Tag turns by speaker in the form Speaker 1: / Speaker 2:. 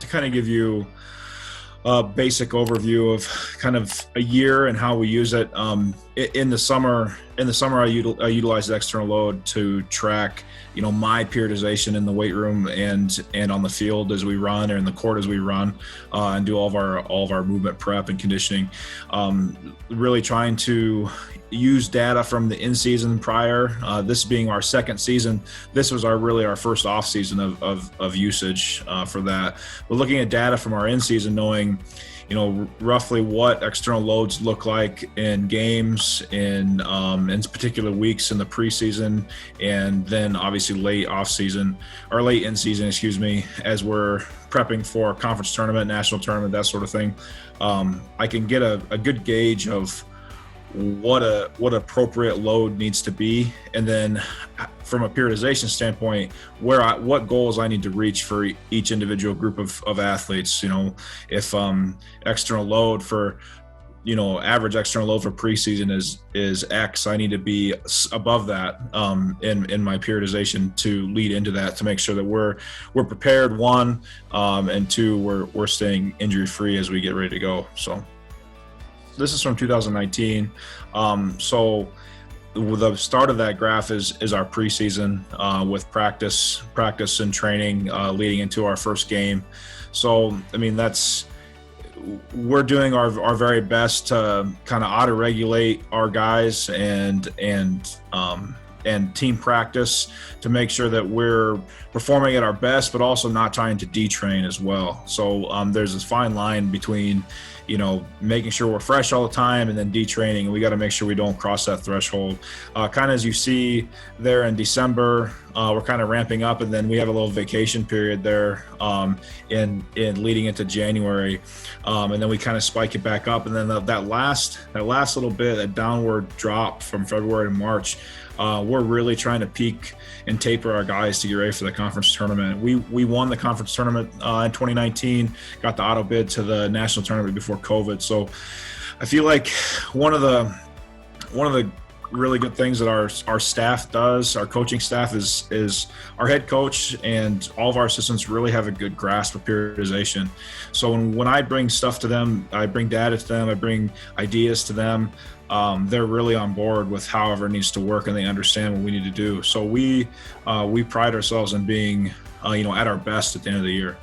Speaker 1: to kind of give you a basic overview of kind of a year and how we use it. In the summer, I utilize the external load to track, my periodization in the weight room and on the field as we run, or in the court as we run, and do all of our movement prep and conditioning. Really trying to use data from the in-season prior. This being our second season, this was our first off season of usage for that. But looking at data from our in-season, knowing roughly what external loads look like in games, in particular weeks in the preseason, and then obviously late in season, as we're prepping for conference tournament, national tournament, that sort of thing. I can get a good gauge of what appropriate load needs to be, and then from a periodization standpoint, what goals I need to reach for each individual group of athletes. If external load for average external load for preseason is X, I need to be above that in my periodization to lead into that, to make sure that we're prepared, one, and two, we're staying injury free as we get ready to go. So this is from 2019. So the start of that graph is our preseason with practice and training leading into our first game. So, we're doing our very best to kind of auto-regulate our guys and team practice to make sure that we're performing at our best, but also not trying to detrain as well. So there's this fine line between making sure we're fresh all the time and then detraining, and we got to make sure we don't cross that threshold. Kind of as you see there in December, we're kind of ramping up, and then we have a little vacation period there in leading into January, and then we kind of spike it back up, and then that last little bit, that downward drop from February to March, we're really trying to peak and taper our guys to get ready for the conference tournament. We won the conference tournament in 2019, got the auto bid to the national tournament before COVID. So I feel like one of the really good things that our staff does, our coaching staff, is our head coach and all of our assistants really have a good grasp of periodization. So when I bring stuff to them, I bring data to them, I bring ideas to them, they're really on board with however it needs to work, and they understand what we need to do. So we pride ourselves in being at our best at the end of the year.